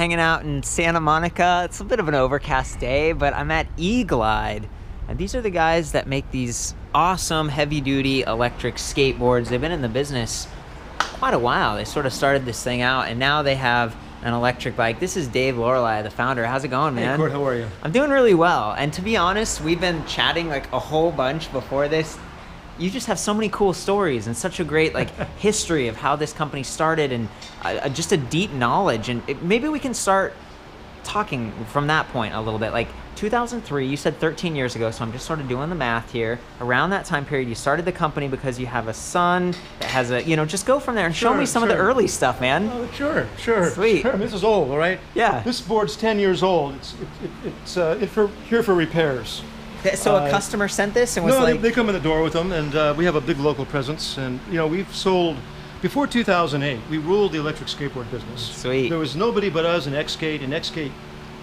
hanging out in Santa Monica. It's a bit of an overcast day, but I'm at E-Glide. And these are the guys that make these awesome heavy-duty electric skateboards. They've been in the business quite a while. They sort of started this thing out, and now they have an electric bike. This is Dave Lohrli, the founder. How's it going, man? Hey, Court, how are you? I'm doing really well. And to be honest, we've been chatting like a whole bunch before this. You just have so many cool stories and such a great like history of how this company started, and just a deep knowledge. And maybe we can start talking from that point a little bit. Like 2003, you said 13 years ago, so I'm just sort of doing the math here. Around that time period, you started the company because you have a son that has a, just go from there and show me some of the early stuff, man. Oh, sure. Sweet. Sure. This is old, all right? Yeah. This board's 10 years old. It's here for repairs. So a customer sent this and was no, like... they come in the door with them, and we have a big local presence. And, we've sold... Before 2008, we ruled the electric skateboard business. Sweet. There was nobody but us and X-Skate, and X-Skate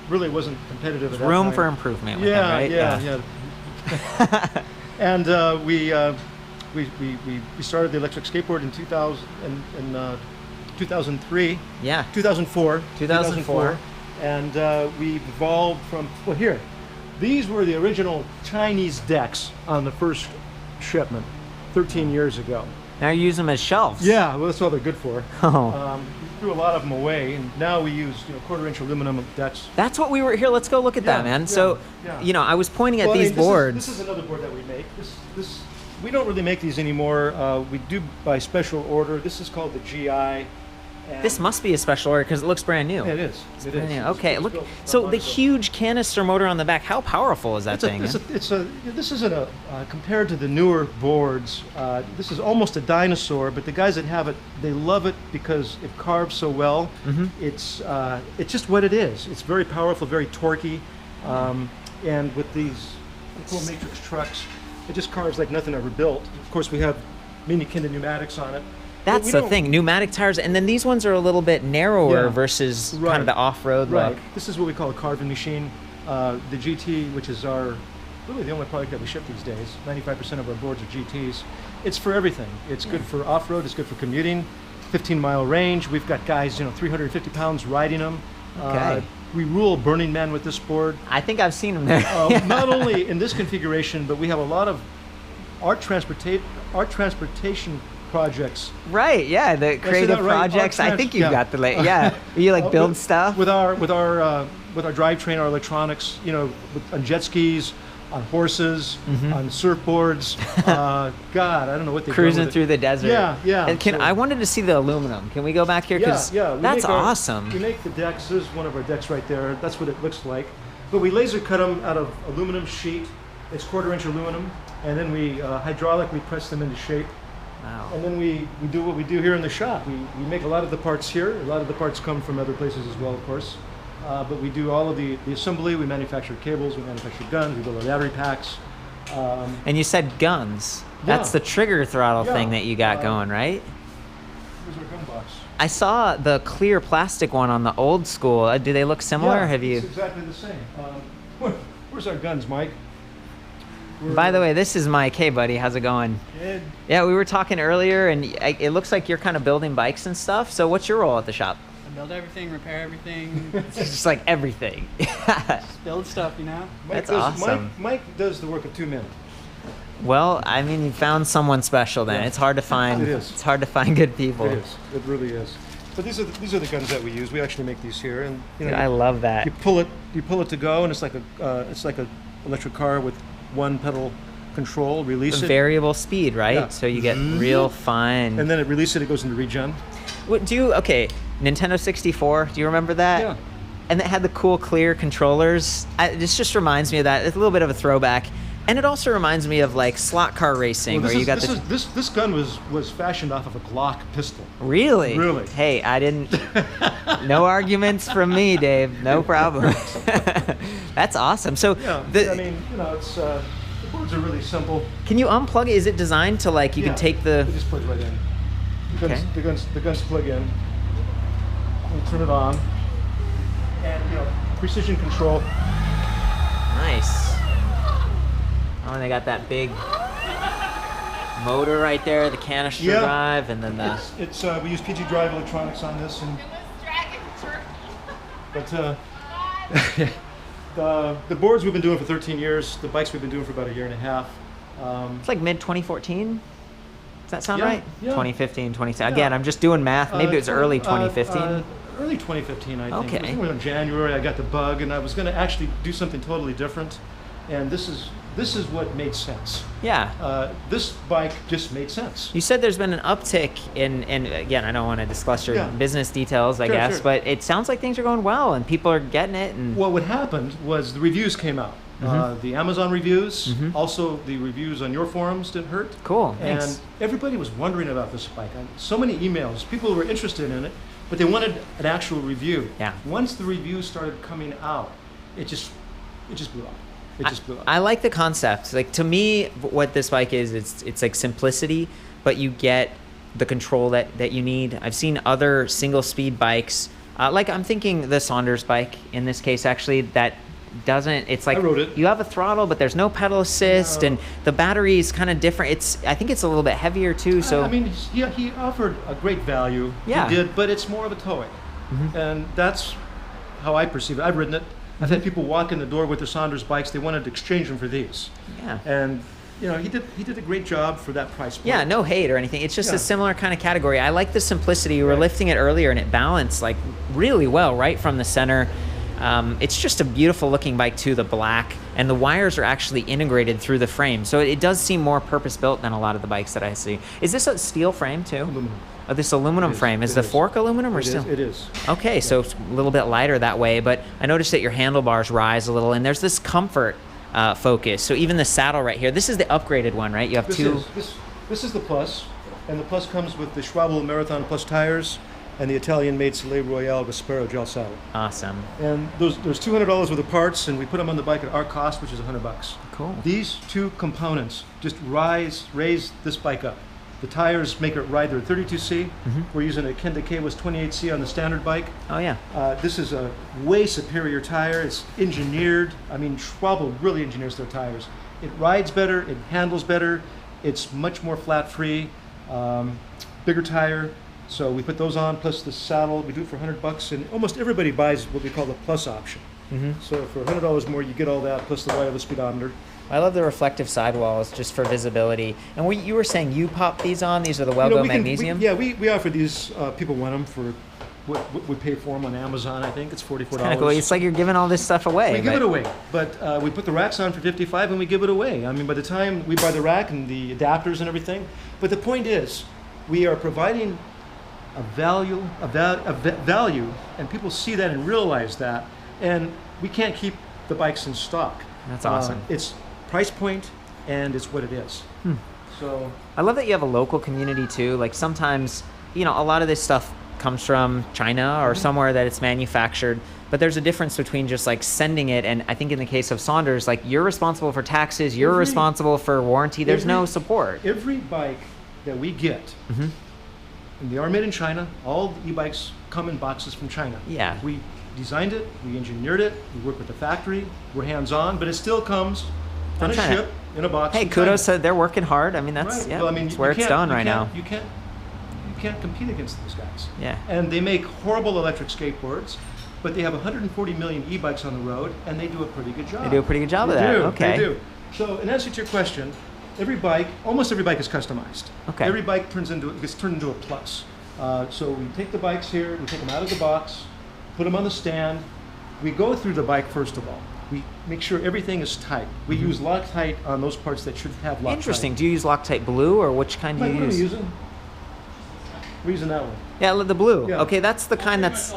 really wasn't competitive at that Room time. for improvement with them, right? Yeah. And we started the electric skateboard in 2003. Yeah. 2004. And we evolved from, here. These were the original Chinese decks on the first shipment 13 years ago. Now you use them as shelves. Yeah, well, that's all they're good for. Oh. We threw a lot of them away, and now we use quarter-inch aluminum decks. That's what we were here. Let's go look at that, man. So, I was pointing at these boards. This is another board that we make. This we don't really make these anymore. We do by special order. This is called the GI. This must be a special order because it looks brand new. Yeah, it is. It is. Okay, look. So the huge canister motor on the back. How powerful is that thing? This isn't a compared to the newer boards. This is almost a dinosaur. But the guys that have it, they love it because it carves so well. Mm-hmm. It's just what it is. It's very powerful, very torquey, and with these cool matrix trucks, it just carves like nothing ever built. Of course, we have mini Kinda pneumatics on it. That's the thing, pneumatic tires, and then these ones are a little bit narrower versus right. kind of the off-road look. This is what we call a carving machine. The GT, which is really the only product that we ship these days. 95% of our boards are GTs. It's for everything. It's good for off-road. It's good for commuting. 15-mile range. We've got guys, 350 pounds riding them. Okay. We rule Burning Man with this board. I think I've seen them there. Not only in this configuration, but we have a lot of art transportation projects. Right, yeah, the creative projects. I think you've got the you build stuff with our drivetrain, our electronics. On jet skis, on horses, on surfboards. God, I don't know what they cruising through the desert. Yeah. And I wanted to see the aluminum. Can we go back here? Because that's awesome. We make the decks. There's one of our decks right there. That's what it looks like. But we laser cut them out of aluminum sheet. It's quarter-inch aluminum, and then we hydraulically press them into shape. Wow. And then we do what we do here in the shop. We make a lot of the parts here. A lot of the parts come from other places as well, of course. But we do all of the assembly. We manufacture cables. We manufacture guns. We build our battery packs. And you said guns. That's the trigger throttle thing that you got going, right? Here's our gun box. I saw the clear plastic one on the old school. Do they look similar? Yeah, Have you? It's exactly the same. Where's our guns, Mike? By the way, this is Mike. Hey, buddy, how's it going? Good. Yeah, we were talking earlier, and it looks like you're kind of building bikes and stuff. So what's your role at the shop? I build everything, repair everything. It's just like everything. Just build stuff, That's awesome. Mike does the work of two men. Well, I mean, you found someone special then. Yeah. It's hard to find. It is. It's hard to find good people. It is. It really is. But these are the guns that we use. We actually make these here, and Dude, I love that. You pull it to go, and it's like a electric car with one pedal control. Release it. Variable speed, right? Yeah. So you get real fine. And then it releases it. It goes into regen. Nintendo 64? Do you remember that? Yeah. And it had the cool clear controllers. This just reminds me of that. It's a little bit of a throwback. And it also reminds me of like slot car racing, where you got this gun was fashioned off of a Glock pistol. Really? Really. Hey, I didn't. No arguments from me, Dave. No problem. That's awesome. So it's the boards are really simple. Can you unplug it? Is it designed to like you can take the? It just plugs right in. The guns plug in. And turn it on. And precision control. Nice. Oh, and they got that big motor right there, the canister drive, and then the... We use PG Drive electronics on this, and But the boards we've been doing for 13 years, the bikes we've been doing for about a year and a half. It's like mid 2014. Does that sound Yeah, right? yeah. 2015, 2016. Yeah. Again, I'm just doing math. Maybe it was early 2015. Early 2015, I think. Okay. I think in January I got the bug, and I was going to actually do something totally different. And this is what made sense. Yeah. This bike just made sense. You said there's been an uptick in, and again, I don't want to discuss your Yeah. business details, I Sure, guess, sure. but it sounds like things are going well and people are getting it. And Well, what happened was the reviews came out. The Amazon reviews, also the reviews on your forums didn't hurt. Cool, And thanks. everybody was wondering about this bike. So many emails, people were interested in it, but they wanted an actual review. Yeah. Once the reviews started coming out, it just blew up. It just blew up. I like the concept. Like, to me, what this bike is, it's like simplicity, but you get the control that you need. I've seen other single speed bikes, like I'm thinking the Saunders bike in this case, actually, that doesn't, it's like I rode it. you have a throttle, but there's no pedal assist, No. and the battery is kind of different. I think it's a little bit heavier too. So I mean, he offered a great value. Yeah. He did, but it's more of a towing. And that's how I perceive it. I've ridden it. I've had people walk in the door with their Saunders bikes. They wanted to exchange them for these. yeah. And he did a great job for that price point. Yeah, no hate or anything. It's just Yeah. a similar kind of category. I like the simplicity. You were Right. lifting it earlier, and it balanced like really well right from the center. It's just a beautiful looking bike too, the black, and the wires are actually integrated through the frame. So it does seem more purpose built than a lot of the bikes that I see. Is this a steel frame too? Aluminum. Oh, this aluminum It is, frame. Is it the is. fork aluminum or It is, steel? it is. Okay, so it's a little bit lighter that way, but I noticed that your handlebars rise a little, and there's this comfort focus. So even the saddle right here, this is the upgraded one, right? You have two. This is the Plus, and the Plus comes with the Schwabel Marathon Plus tires and the Italian-made Soleil Royale Vespero gel saddle. Awesome. And there's $200 worth of parts, and we put them on the bike at our cost, which is $100. Cool. These two components just raise this bike up. The tires make it ride. They're 32C. We're using a Kenda K-Was 28C on the standard bike. Oh yeah. This is a way superior tire. It's engineered. I mean, Schwabel really engineers their tires. It rides better. It handles better. It's much more flat-free. Bigger tire. So we put those on, plus the saddle. We do it for $100, and almost everybody buys what we call the Plus option. So for $100 more, you get all that, plus the wireless speedometer. I love the reflective sidewalls just for visibility. And you were saying you pop these on? These are the Welgo Magnesium? We offer these. People want them for what we pay for them on Amazon. I think it's $44. Kind of cool. It's like you're giving all this stuff away. We give it away, but we put the racks on for $55 and we give it away. I mean, by the time we buy the rack and the adapters and everything, but the point is, we are providing a value, and people see that and realize that, and we can't keep the bikes in stock. That's awesome. It's price point, and it's what it is. So I love that you have a local community too. Like sometimes, a lot of this stuff comes from China or somewhere that it's manufactured, but there's a difference between just like sending it, and I think in the case of Saunders, like you're responsible for taxes, you're responsible for warranty, there's no support. Every bike that we get, and they are made in China, all the e-bikes come in boxes from China. Yeah. We designed it, we engineered it, we work with the factory, we're hands-on, but it still comes on a China. ship in a box. Hey, from kudos China. to they're working hard. I mean, that's Right. yeah, Well, I mean, it's where you it's can't- done you right can't- now. You can't compete against those guys. Yeah. And they make horrible electric skateboards, but they have 140 million e-bikes on the road, and they do a pretty good job. They do a pretty good job of They that. do, Okay. They do. So, in answer to your question, almost every bike is customized. Okay. Every bike gets turned into a plus. So we take the bikes here, we take them out of the box, put them on the stand. We go through the bike first of all. We make sure everything is tight. We use Loctite on those parts that should have Loctite. Interesting. Do you use Loctite Blue or which kind do What you are we use? using? We're using that one. Yeah, the blue. Yeah. Okay, that's the kind that's.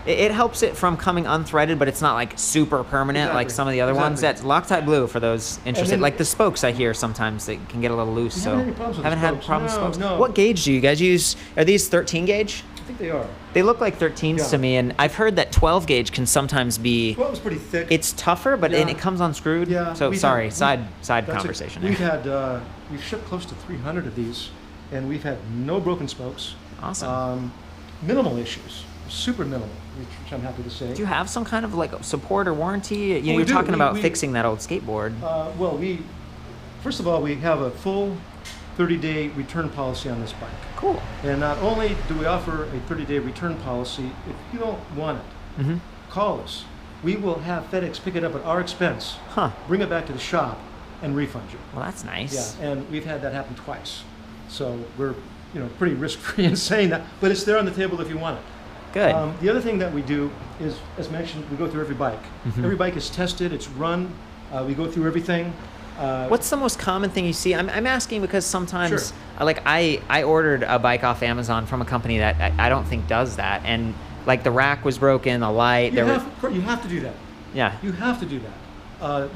It helps it from coming unthreaded, but it's not like super permanent like Exactly. some of the other ones. That's Exactly. Loctite Blue for those interested. then- Like the spokes, I hear sometimes they can get a little loose. You So haven't had any problems with the haven't had spokes? problems with No, spokes. no. What gauge do you guys use? Are these 13 gauge? I think they are. They look like 13s Yeah. to me, and I've heard that 12 gauge can sometimes be. Well, it was pretty thick. It's tougher, but and Yeah. it comes unscrewed. Yeah, So we've sorry, had- side That's conversation. We've there. had we've shipped close to 300 of these, and we've had no broken spokes. Awesome. Minimal issues, super minimal, which I'm happy to say. Do you have some kind of like support or warranty? we You're do. talking about We- fixing that old skateboard. Well, first of all, we have a full 30-day return policy on this bike. Cool. And not only do we offer a 30-day return policy, if you don't want it, call us. We will have FedEx pick it up at our expense, bring it back to the shop, and refund you. Well, that's nice. Yeah, and we've had that happen twice. So we're pretty risk-free in saying that, but it's there on the table if you want it. Good. The other thing that we do is, as mentioned, we go through every bike. Every bike is tested, it's run, we go through everything. What's the most common thing you see? I'm asking because sometimes, Sure. like I ordered a bike off Amazon from a company that I don't think does that, and like the rack was broken, the light. You have to do that. Yeah. You have to do that.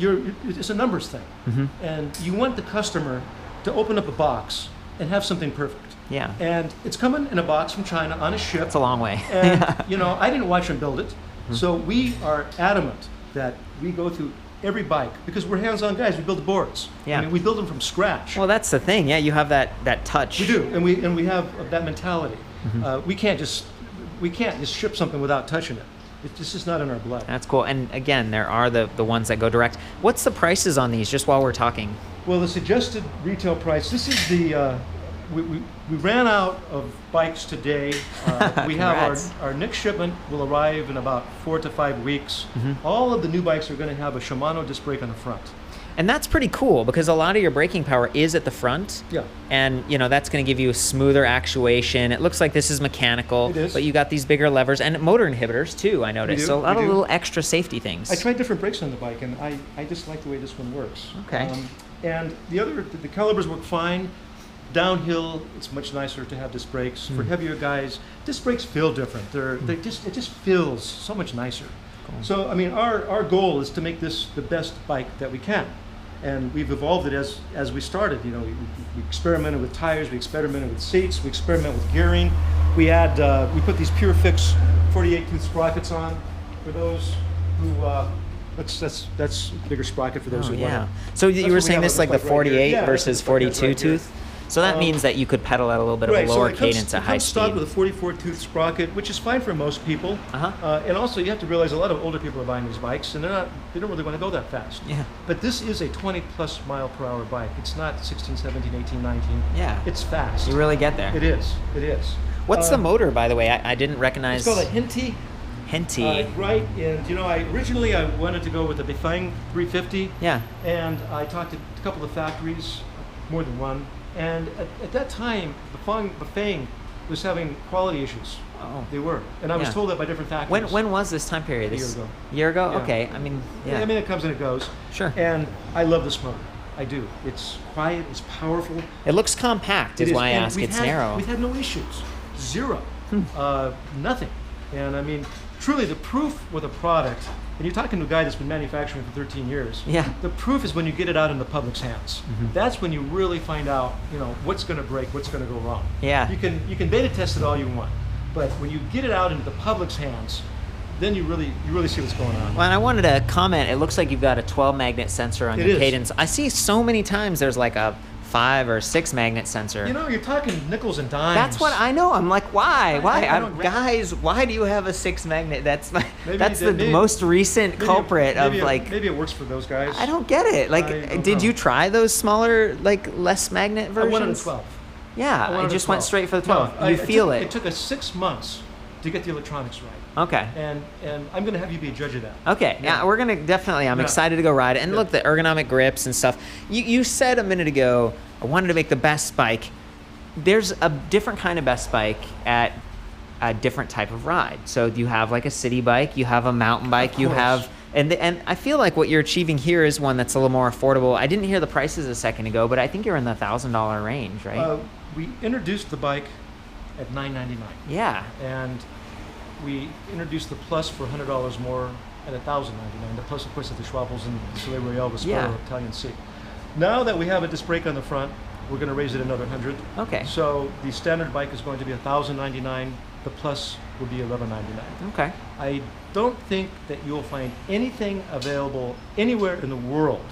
It's a numbers thing, and you want the customer to open up a box and have something perfect. Yeah. And it's coming in a box from China on a ship. It's a long way. And I didn't watch them build it, so we are adamant that we go through every bike because we're hands-on guys. We build the boards. Yeah. I mean, we build them from scratch. Well, that's the thing. Yeah, you have that touch. We do, and we have that mentality. We can't just ship something without touching it. It's just not in our blood. That's cool. And again, there are the ones that go direct. What's the prices on these, just while we're talking? Well, the suggested retail price, this is the, we ran out of bikes today. We have our next shipment will arrive in about 4 to 5 weeks. All of the new bikes are going to have a Shimano disc brake on the front. And that's pretty cool because a lot of your braking power is at the front. Yeah. And that's going to give you a smoother actuation. It looks like this is mechanical, It is. but you got these bigger levers and motor inhibitors too, I noticed. We do, So a lot we of do. little extra safety things. I tried different brakes on the bike, and I just like the way this one works. Okay. And the calibers work fine. Downhill, it's much nicer to have disc brakes. For heavier guys, disc brakes feel different. It just feels so much nicer. Cool. So I mean, our goal is to make this the best bike that we can, and we've evolved it as we started. We experimented with tires, we experimented with seats, we experimented with gearing. We put these Pure Fix 48 tooth sprockets on for those who. That's bigger sprocket for those who want it. So you That's were what we saying have this on like the this bike right here. 48 Yeah, versus that's what we have 42 right here. tooth? So that means that you could pedal at a little bit of a lower cadence at high It comes stock speed. with a 44 tooth sprocket, which is fine for most people. And also, you have to realize a lot of older people are buying these bikes, and they don't really want to go that fast. Yeah. But this is a 20 plus mile per hour bike. It's not 16, 17, 18, 19. Yeah. It's fast. You really get there. It is. It is. What's the motor, by the way? I didn't recognize. It's called a Hinty. Henty. Right, and originally I wanted to go with a Befang 350. Yeah. And I talked to a couple of factories, more than one, and at that time, Befang was having quality issues. Oh. They were, and I was told that by different factories. When was this time period? A year ago. Year ago? Yeah. Okay. I mean, yeah. I mean, it comes and it goes. Sure. And I love this motor. I do. It's quiet. It's powerful. It looks compact, is why I And ask. we've It's had- narrow. We've had no issues. Zero. Nothing. And I mean, truly, the proof with a product, and you're talking to a guy that's been manufacturing for 13 years. Yeah. The proof is when you get it out in the public's hands. That's when you really find out, what's going to break, what's going to go wrong. Yeah. You can beta test it all you want, but when you get it out into the public's hands, then you really see what's going on. Well, and I wanted to comment. It looks like you've got a 12 magnet sensor on It your is. cadence. I see so many times there's like a 5 or 6 magnet sensor. You're talking nickels and dimes. That's what I know. I'm like, why? Why? I don't- Guys, why do you have a 6 magnet? That's the maybe- most recent culprit maybe it works for those guys. I don't get it. I Like, don't did know. you try those smaller, like less magnet I versions? wanted a 12. Yeah, I wanted a just went 12. straight for the 12. No, You feel it. It took us 6 months to get the electronics right. Okay. And I'm going to have you be a judge of that. Okay, yeah, we're gonna definitely. I'm Yeah. excited to go ride it. And Yeah. look, the ergonomic grips and stuff. You said a minute ago, I wanted to make the best bike. There's a different kind of best bike at a different type of ride. So you have like a city bike, you have a mountain bike, you course. have, and I feel like what you're achieving here is one that's a little more affordable. I didn't hear the prices a second ago, but I think you're in the $1,000 range, right? We introduced the bike at $999, Yeah. and we introduced the Plus for $100 more at $1,099. The Plus, of course, is the Schwabels and Soleil Royale Vespero Yeah. Italian seat. Now that we have a disc brake on the front, we're going to raise it another 100. Okay. So the standard bike is going to be $1,099. The Plus will be $1,199. Okay. I don't think that you'll find anything available anywhere in the world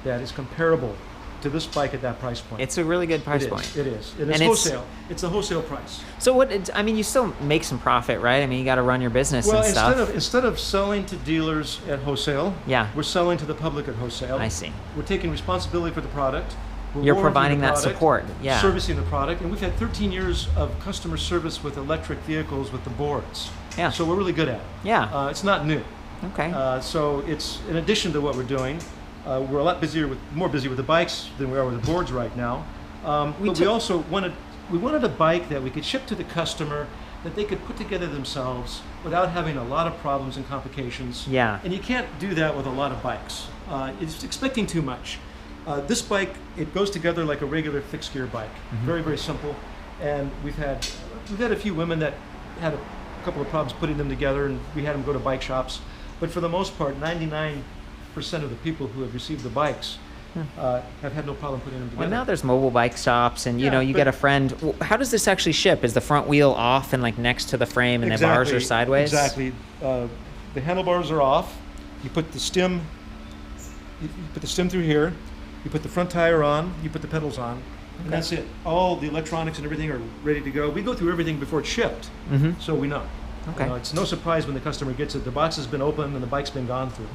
that is comparable to this bike at that price point. It's a really good price It is, point. It is. And And it's it's- wholesale. It's a wholesale price. So I mean, you still make some profit, right? I mean, you got to run your business Well, and stuff. instead of selling to dealers at wholesale, Yeah. we're selling to the public at wholesale. I see. We're taking responsibility for the product, We're You're warranting providing the that product, support. Yeah. servicing the product, and we've had 13 years of customer service with electric vehicles with the boards. Yeah. So we're really good at it. Yeah. It's not new. Okay. So it's in addition to what we're doing. We're a lot more busy with the bikes than we are with the boards right now. We also wanted a bike that we could ship to the customer that they could put together themselves without having a lot of problems and complications. Yeah. And you can't do that with a lot of bikes. It's expecting too much. This bike, it goes together like a regular fixed gear bike. Very, very simple. And we've had a few women that had a couple of problems putting them together, and we had them go to bike shops. But for the most part, 99% of the people who have received the bikes have had no problem putting them together. Well, now there's mobile bike shops, and you Yeah, know, you but- get a friend. How does this actually ship? Is the front wheel off and like next to the frame, and the bars are sideways? Exactly. The handlebars are off. You put the stem. You put the stem through here. You put the front tire on. You put the pedals on, and that's it. All the electronics and everything are ready to go. We go through everything before it's shipped, so we know. Okay. You know, it's no surprise when the customer gets it. The box has been opened and the bike's been gone through.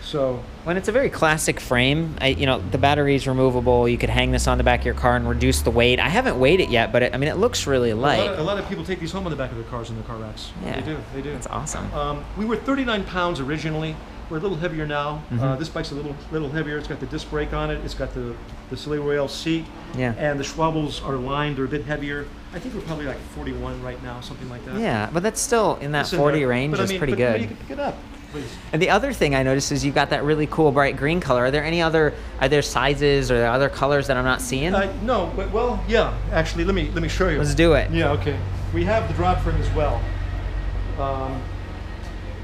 So When it's a very classic frame, you know, the battery's removable. You could hang this on the back of your car and reduce the weight. I haven't weighed it yet, but I mean, it looks really light. a lot of people take these home on the back of their cars in their car racks. Yeah. They do. That's awesome. We were 39 pounds originally. We're a little heavier now. This bike's a little heavier. It's got the disc brake on it. It's got the silly rail seat. Yeah. And the Schwabbles are lined. They're a bit heavier. I think we're probably like 41 right now, something like that. Yeah, but that's still in that It's in 40 there. range. But I Is mean, pretty but good. You can pick it up, please. And the other thing I noticed is you've got that really cool bright green color. Are there any other? Are there sizes or other colors that I'm not seeing? No, but well, yeah. Actually, let me show you. Let's do it. Yeah. Okay. We have the drop frame as well.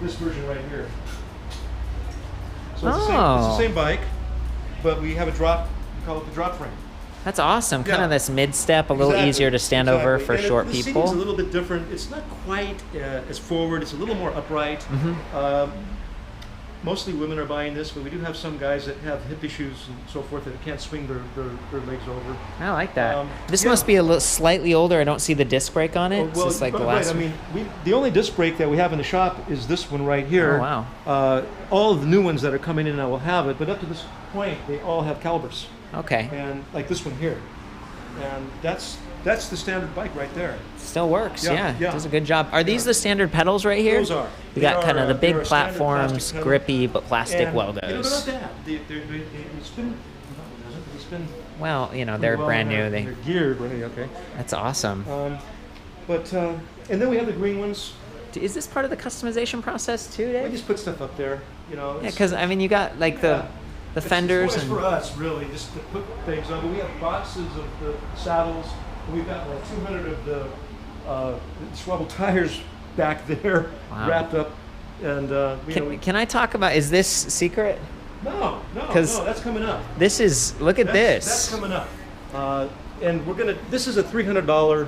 This version right here. So it's the same bike, but we have a drop. We call it the drop frame. That's awesome. Kind Yeah. of this mid step, a little Exactly, easier to stand over for And short the people. seating's a little bit different. It's not quite as forward. It's a little more upright. Mostly women are buying this, but we do have some guys that have hip issues and so forth that can't swing their legs over. I like that. This yeah. must be a little slightly older. I don't see the disc brake on it. Well, It's just like the right. last I one. mean, the only disc brake that we have in the shop is this one right here. Oh, wow. All of the new ones that are coming in now will have it, but up to this point, they all have calipers, Okay. and like this one here, and that's the standard bike right there. Still works. Yeah, yeah. Does a good job. Are these the standard pedals right here? Those are. You They got kind are, of the they're big a standard platforms, plastic pedal. grippy, but plastic And, well you know, they're not does. bad. They spin. They spin. Well, you know, they're well, brand new. They're geared. Right, okay. That's awesome. And then we have the green ones. Is this part of the customization process too, We Dave? just put stuff up there. You know. Yeah, it's- because I mean, you got like the fenders it's and for us really just to put things on. But we have boxes of the saddles. And we've got like 200 of the Schwabble tires back there Wow. wrapped up. And Can I talk about? Is this secret? no, 'Cause that's coming up. This is. Look at That's this. coming up. And we're gonna. This is a $300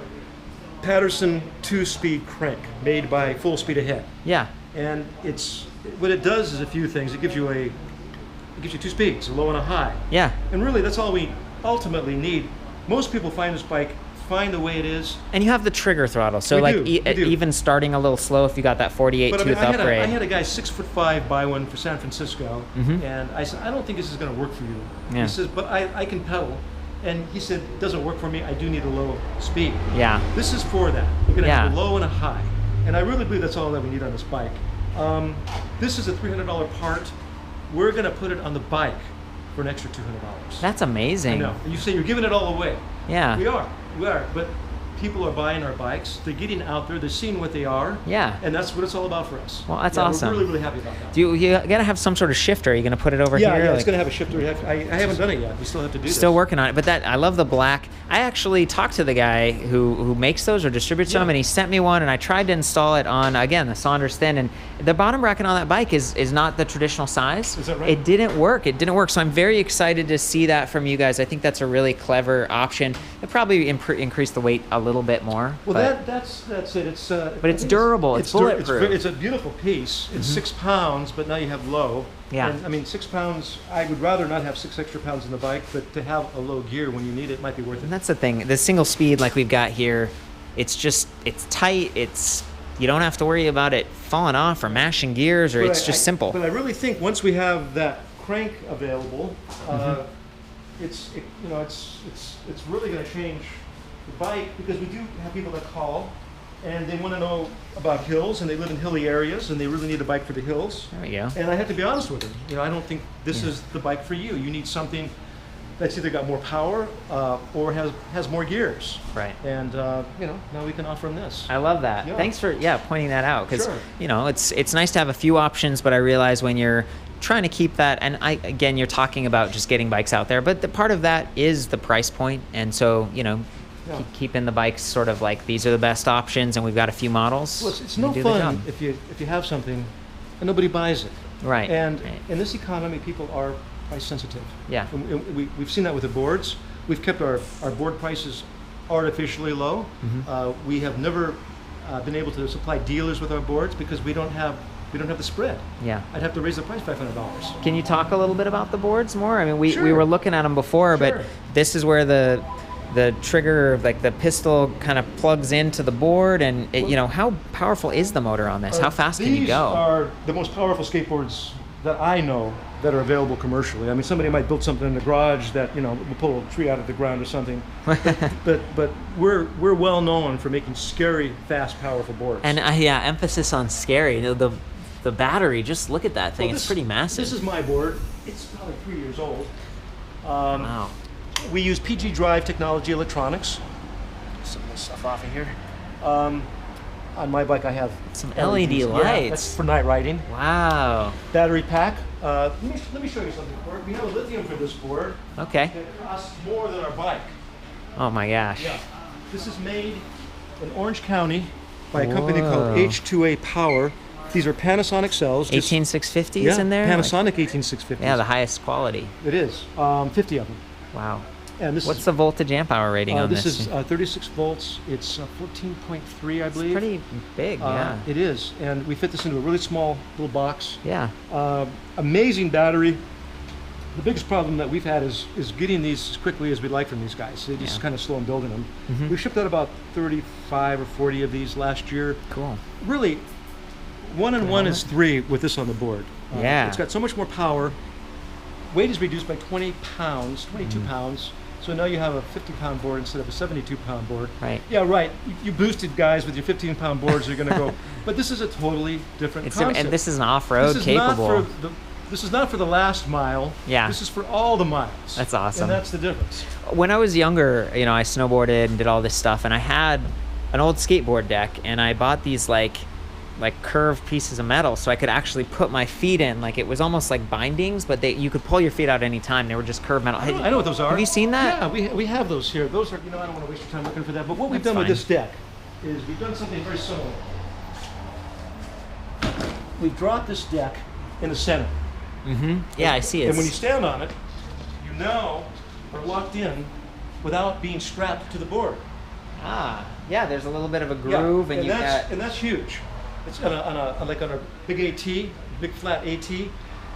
Patterson 2-speed crank made by Full Speed Ahead. Yeah. And what it does is a few things. It gives you 2 speeds, a low and a high. Yeah. And really, that's all we ultimately need. Most people find this bike fine the way it is. And you have the trigger throttle, so We like do, we do. even starting a little slow if you got that 48 But I tooth mean, upgrade. I had a guy 6'5" buy one for San Francisco, and I said, I don't think this is going to work for you. Yeah. He says, but I can pedal. And he said, it doesn't work for me. I do need a low speed. Yeah. This is for that. You're going to have a Yeah. low and a high. And I really believe that's all that we need on this bike. This is a $300 part. We're going to put it on the bike for an extra $200. That's I amazing. know. And you say you're giving it all away. Yeah. We are. But people are buying our bikes. They're getting out there. They're seeing what they are. Yeah. And that's what it's all about for us. Well, that's Yeah, awesome. We're really, really happy about that. You gotta have some sort of shifter. Are you gonna put it over Yeah, here? it's Like- going to have a shifter. I haven't done it yet. We still have to do this. Still working on it, but I love the black. I actually talked to the guy who makes those or distributes them, Yeah. and he sent me one, and I tried to install it on again the Saunders Thin, and the bottom bracket on that bike is not the traditional size. Is that right? It didn't work. So I'm very excited to see that from you guys. I think that's a really clever option. It probably increase the weight a little bit more. Well, but that's it. It's But it's durable. It's bulletproof. It's a beautiful piece. It's 6 pounds, but now you have low. Yeah. And I mean, 6 pounds. I would rather not have 6 extra pounds in the bike, but to have a low gear when you need it might be worth it. And that's the thing. The single speed like we've got here, it's tight. You don't have to worry about it falling off or mashing gears, or it's just simple. But I really think once we have that crank available, it's really going to change the bike, because we do have people that call and they want to know about hills, and they live in hilly areas and they really need a bike for the hills. There we go. And I have to be honest with them. I don't think this is the bike for you. You need something that's either got more power or has more gears. Right. And now we can offer them this. I love that. Yeah. Thanks for pointing that out, because Sure. it's nice to have a few options, but I realize when you're trying to keep that, and again, you're talking about just getting bikes out there, but the part of that is the price point, and so keeping the bikes sort of like, these are the best options, and we've got a few models. Well, it's no fun if you have something and nobody buys it. Right. And right. in this economy, people are price sensitive. Yeah. And we've seen that with the boards. We've kept our board prices artificially low. Mm-hmm. We have never been able to supply dealers with our boards because we don't have the spread. Yeah. I'd have to raise the price $500. Can you talk a little bit about the boards more? I mean, we Sure. were looking at them before, Sure. but this is where the trigger, like the pistol, kind of plugs into the board, and how powerful is the motor on this? How fast can you go? These are the most powerful skateboards that I know that are available commercially. I mean, somebody might build something in the garage that will pull a tree out of the ground or something, but we're well known for making scary, fast, powerful boards. And emphasis on scary. The battery, just look at that thing. Well, it's pretty massive. This is my board. It's probably 3 years old. Wow. We use PG Drive technology electronics. Some of this stuff off of here. On my bike, I have Some LED LEDs. lights. Yeah, that's for night riding. Wow. Battery pack. Let me show you something. We have a lithium for this board. Okay. It costs more than our bike. Oh my gosh. Yeah. This is made in Orange County by a company called Whoa. H2A Power. These are Panasonic cells. 18650s in there? Panasonic 18650s. Yeah, the highest quality. It is. 50 of them. Wow. And this What's the voltage amp hour rating on this? This is 36 volts. It's 14.3, I It's believe. pretty big, yeah. It is. And we fit this into a really small little box. Yeah. Amazing battery. The biggest problem that we've had is getting these as quickly as we'd like from these guys. They just kind of slow in building them. Mhm. We shipped out about 35 or 40 of these last year. Cool. Really, 1 and 1 is 3 with this on the board. Yeah. It's got so much more power. Weight is reduced by 20 pounds, 22 pounds. So now you have a 50-pound board instead of a 72-pound board. Right. Yeah, right. You boosted guys with your 15-pound boards are going to go. But this is a totally different concept. And this is an off-road This is capable. This is not for the last mile. Yeah. This is for all the miles. That's awesome. And that's the difference. When I was younger, I snowboarded and did all this stuff, and I had an old skateboard deck, and I bought these like curved pieces of metal so I could actually put my feet in. Like, it was almost like bindings, but you could pull your feet out any time. They were just curved metal. I know what those are. Have you seen that? Yeah, we have those here. Those are, I don't want to waste your time looking for that, but what we've That's done with fine. this deck is we've done something very similar. We've dropped this deck in the center. Mm-hmm. Yeah, I see it. And when you stand on it, you now are locked in without being strapped to the board. Yeah, there's a little bit of a groove, and you've got... And that's huge. It's on a big AT, big flat AT. You're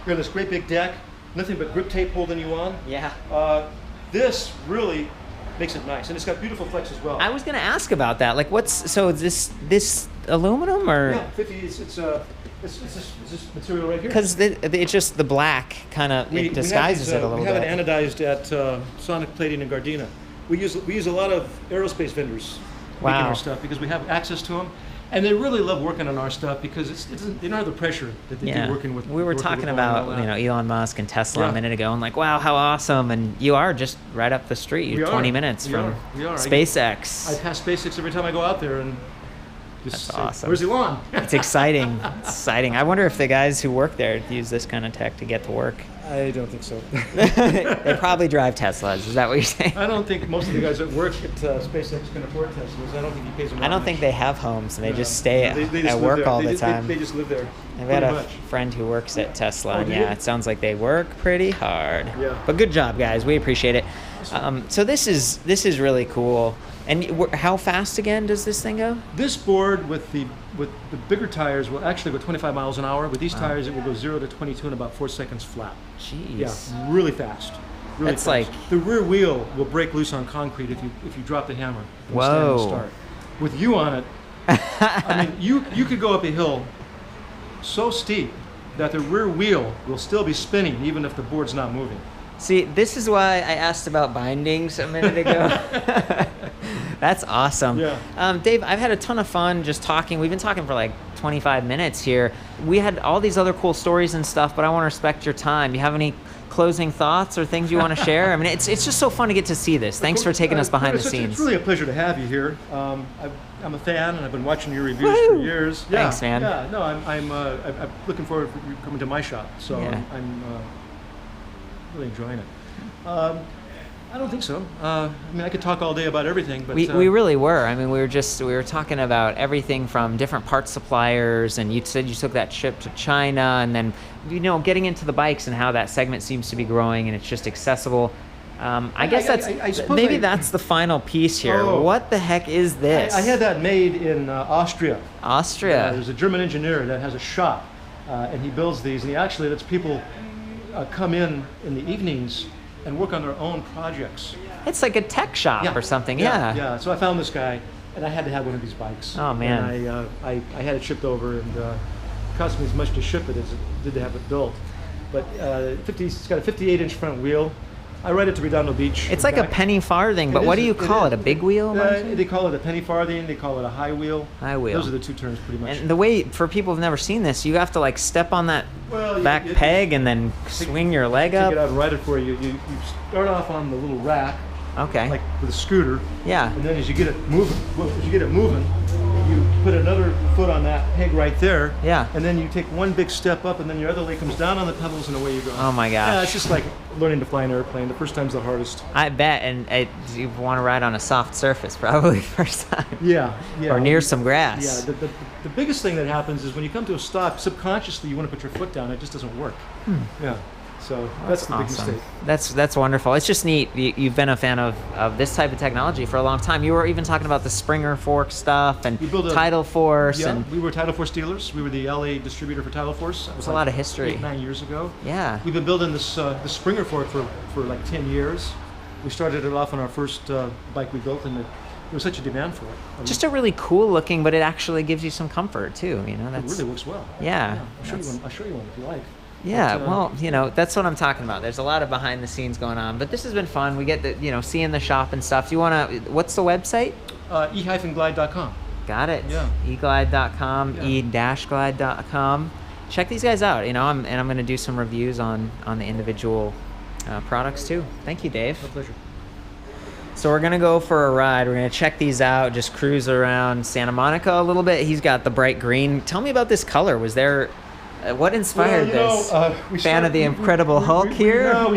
on this great big deck, nothing but grip tape holding you on. Yeah. This really makes it nice, and it's got beautiful flex as well. I was gonna ask about that. Like, so is this aluminum or? Yeah, 50. It's this material right here. Because it's just the black kind of disguises it a little bit. We have bit. it anodized at Sonic Plating in Gardena. We use a lot of aerospace vendors making our stuff because we have access to them. And they really love working on our stuff because they don't have the pressure that they do working with. We were talking about Elon Musk and Tesla a minute ago, and like, wow, how awesome! And you are just right up the street. You're 20 minutes from SpaceX. I pass SpaceX every time I go out there, and that's awesome. Where's Elon? It's exciting. It's exciting. I wonder if the guys who work there use this kind of tech to get to work. I don't think so. They probably drive Teslas. Is that what you're saying? I don't think most of the guys that work at SpaceX can afford Teslas. I don't think he pays them. I don't think they have homes, and they just stay at work all the time. They just live there. I've got a friend who works at Tesla, and it sounds like they work pretty hard. Yeah. But good job, guys. We appreciate it. So this is really cool. And how fast again does this thing go? This board with the bigger tires will actually go 25 miles an hour. With these tires, it will go 0 to 22 in about 4 seconds flat. Jeez. Yeah, really fast. Really That's fast. like the rear wheel will break loose on concrete if you drop the hammer. From Whoa. Stand and start. With you on it, I mean, you could go up a hill so steep that the rear wheel will still be spinning even if the board's not moving. See, this is why I asked about bindings a minute ago. That's awesome. Yeah. Dave, I've had a ton of fun just talking. We've been talking for like 25 minutes here. We had all these other cool stories and stuff, but I want to respect your time. You have any closing thoughts or things you want to share? I mean, it's just so fun to get to see this. Thanks for taking us behind the scenes. It's really a pleasure to have you here. I'm a fan, and I've been watching your reviews for years. Thanks, man. Yeah, no, I'm looking forward to you coming to my shop. So Yeah. I'm really enjoying it. I don't think so. I mean, I could talk all day about everything, but we really were. I mean, we were talking about everything from different parts suppliers, and you said you took that trip to China, and then getting into the bikes and how that segment seems to be growing, and it's just accessible. I guess that's the final piece here. Oh. What the heck is this? I had that made in Austria. Austria. There's a German engineer that has a shop, and he builds these, and he actually lets people come in the evenings and work on their own projects. It's like a tech shop or something. Yeah. So I found this guy, and I had to have one of these bikes. Oh, man. And I had it shipped over, and it cost me as much to ship it as it did to have it built. But it's got a 58-inch front wheel. I ride it to Redondo Beach. It's like a penny farthing, but what do you call it? A big wheel? They call it a penny farthing. They call it a high wheel. High wheel. Those are the two terms, pretty much. And the way, for people who've never seen this, you have to like step on that back peg and then swing your leg up. Take it out and ride it for you. You start off on the little rack, Okay. like with a scooter. Yeah. And then as you get it moving, you put another foot on that peg right there. Yeah. And then you take one big step up, and then your other leg comes down on the pedals, and away you go. Oh my gosh. Yeah, it's just like learning to fly an airplane. The first time's the hardest. I bet, and you want to ride on a soft surface probably first time. Yeah. Or near some grass. Yeah. The biggest thing that happens is when you come to a stop, subconsciously you want to put your foot down. It just doesn't work. Yeah. So that's the big mistake. That's wonderful. It's just neat. You've been a fan of this type of technology for a long time. You were even talking about the Springer Fork stuff and Tidal Force. Yeah, and we were Tidal Force dealers. We were the LA distributor for Tidal Force. It was a lot of history. 8-9 years ago. Yeah. We've been building this the Springer Fork for like 10 years. We started it off on our first bike we built, and there was such a demand for it. Just a really cool looking, but it actually gives you some comfort too. It really works well. Yeah. I'll show you one if you like. Yeah, well, that's what I'm talking about. There's a lot of behind the scenes going on, but this has been fun. We get to, seeing the shop and stuff. Do you want to, what's the website? e-glide.com. Got it. Yeah. eglide.com, e-glide.com. Check these guys out, I'm going to do some reviews on the individual products too. Thank you, Dave. My pleasure. So we're going to go for a ride. We're going to check these out, just cruise around Santa Monica a little bit. He's got the bright green. Tell me about this color. Was there... what inspired this? Fan of the Incredible Hulk here? No,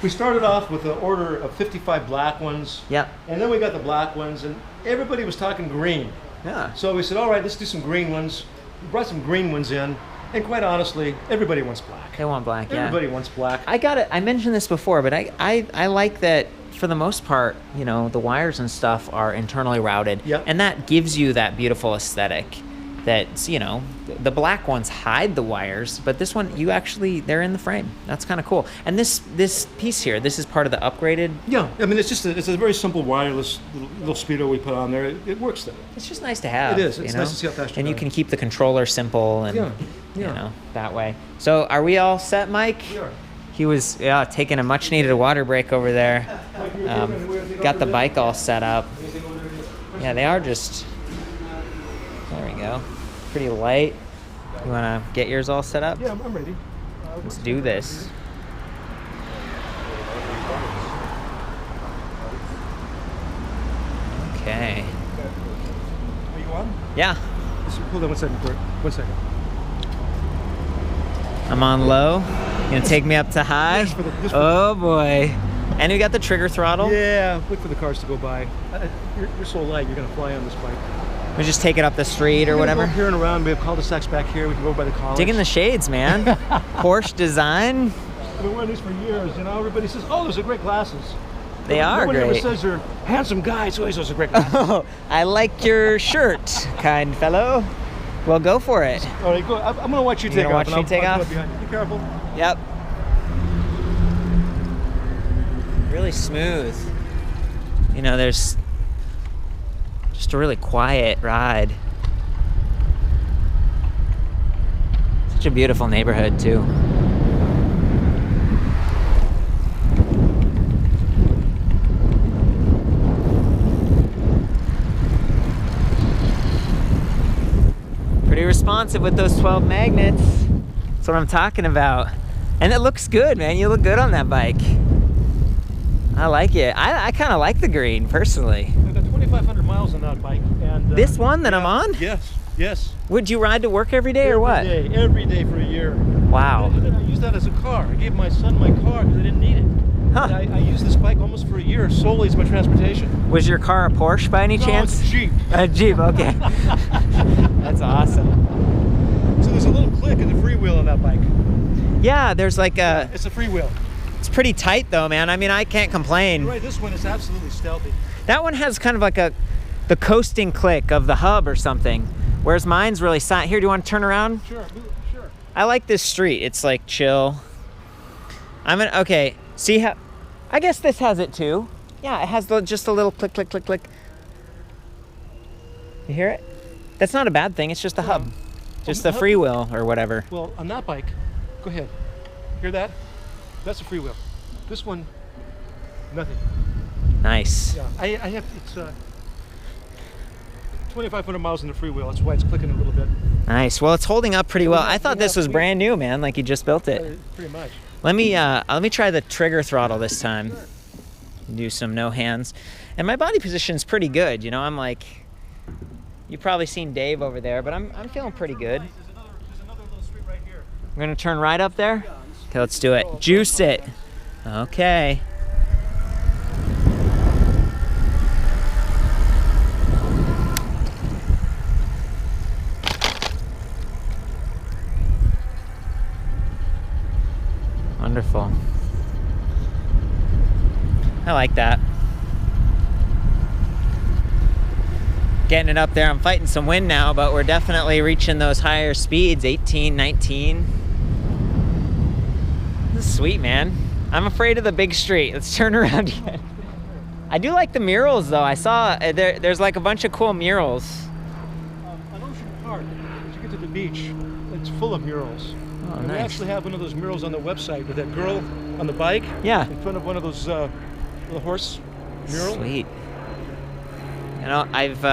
we started off with an order of 55 black ones. Yep. And then we got the black ones, and everybody was talking green. Yeah. So we said, all right, let's do some green ones. We brought some green ones in, and quite honestly, everybody wants black. They want black, yeah. Everybody wants black. I got it. I mentioned this before, but I like that for the most part, the wires and stuff are internally routed. Yep. And that gives you that beautiful aesthetic. That's, the black ones hide the wires, but this one, they're in the frame. That's kind of cool. And this piece here, this is part of the upgraded. Yeah, I mean, it's a very simple wireless little speedo we put on there. It works though. It's just nice to have. It is. It's nice to see how fast and you can keep the controller simple and, that way. So are we all set, Mike? We are. He was taking a much needed water break over there. Got the bike all set up. Yeah, they are just... There we go. Pretty light. You want to get yours all set up? Yeah, I'm ready. Let's do this. Okay. Are you on? Yeah. Hold on 1 second, Court. 1 second. I'm on low. You gonna take me up to high? Oh boy. And we got the trigger throttle. Yeah, wait for the cars to go by. You're so light, you're gonna fly on this bike. We just take it up the street or whatever. Go up here and around. We have cul-de-sacs back here. We can go by the college. Dig in the shades, man. Porsche design. I've been wearing these for years. Everybody says, "Oh, those are great glasses." They are great. No one ever says they're handsome guys. Always those are great glasses. Oh, I like your shirt, kind fellow. Well, go for it. All right, go. I'm gonna watch you take off. Watch me take off. Be careful. Yep. Really smooth. There's just a really quiet ride. Such a beautiful neighborhood too. responsive with those 12 magnets. That's what I'm talking about. And it looks good, man. You look good on that bike. I like it. I kind of like the green, personally. I've got 2,500 miles on that bike. And This one that I'm on? Yes, yes. Would you ride to work every day or what? Every day for a year. Wow. And then I used that as a car. I gave my son my car because I didn't need it. Huh. And I used this bike almost for a year solely as my transportation. Was your car a Porsche by any No, chance? it's a Jeep. A Jeep, okay. That's awesome. So there's a little click in the freewheel on that bike. Yeah, there's like a... It's a freewheel. It's pretty tight though, man. I mean, I can't complain. Right, this one is absolutely stealthy. That one has kind of like the coasting click of the hub or something, whereas mine's really silent. Here, do you want to turn around? Sure, sure. I like this street. It's like chill. Okay, see how, I guess this has it too. Yeah, it has just a little click, click, click, click. You hear it? That's not a bad thing. It's just the hub. Just the freewheel or whatever. Well, on that bike, go ahead. Hear that? That's a freewheel. This one, nothing. Nice. Yeah, I have, it's 2,500 miles in the freewheel. That's why it's clicking a little bit. Nice. Well, it's holding up pretty well. I thought this was brand new, man. Like you just built it. Pretty much. Let me try the trigger throttle this time. Do some no hands. And my body position's pretty good. You know, I'm like, you've probably seen Dave over there, but I'm feeling pretty good. There's another little street right here. We're gonna turn right up there? Okay, let's do it. Juice it. Okay. Wonderful. I like that. Getting it up there. I'm fighting some wind now, but we're definitely reaching those higher speeds, 18, 19. This is sweet, man. I'm afraid of the big street. Let's turn around again. I do like the murals, though. I saw there's like a bunch of cool murals. On Ocean Park, as you get to the beach, it's full of murals. Oh, and nice. we actually have one of those murals on the website with that girl on the bike. Yeah. In front of one of those little horse mural. Sweet. You know, I've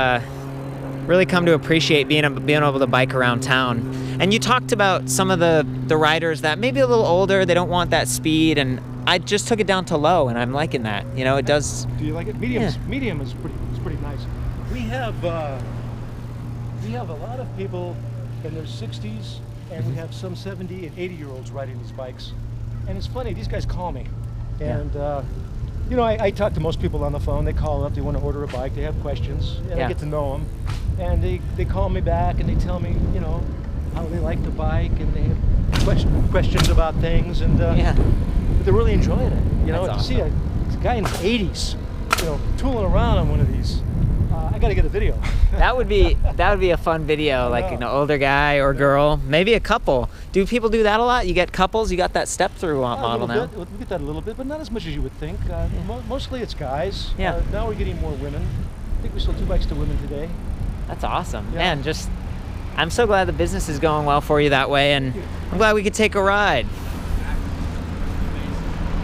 really come to appreciate being able to bike around town. And you talked about some of the riders that maybe a little older, they don't want that speed, and I just took it down to low, and I'm liking that. You know, it does. Do you like it? Medium is pretty nice. We have a lot of people in their 60s, and we have some 70 and 80-year-olds riding these bikes. And it's funny, these guys call me, and you know, I talk to most people on the phone. They call up, they want to order a bike, they have questions, and I get to know them. And they call me back and they tell me, you know, how they like the bike, and they have questions about things, and they're really enjoying it. You know, That's to see a guy in his 80s, you know, tooling around on one of these, I got to get a video. That would be a fun video, like an older guy or girl, maybe a couple. Do people do that a lot? You get couples, you got that step-through model now. We get that a little bit, but not as much as you would think. Mostly it's guys. Yeah. Now we're getting more women. I think we sold 2 bikes to women today. That's awesome. Yeah. Man, I'm so glad the business is going well for you that way, and I'm glad we could take a ride.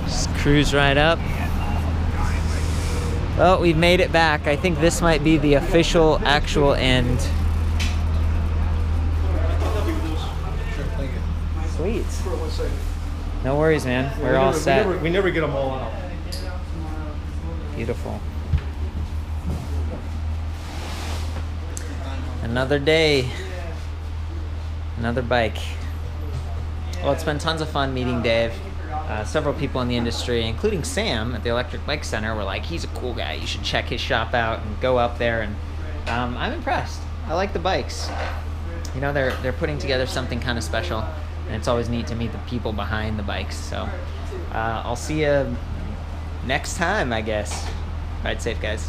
Just cruise right up. Well, we've made it back. I think this might be the official, actual end. Sweet. No worries, man. We're all set. We never get them all out. Beautiful. Another day. Another bike. Well, it's been tons of fun meeting Dave. Several people in the industry, including Sam at the Electric Bike Center, were like, he's a cool guy. You should check his shop out and go up there. And I'm impressed. I like the bikes. You know, they're putting together something kind of special. And it's always neat to meet the people behind the bikes. So I'll see you next time, I guess. Ride safe, guys.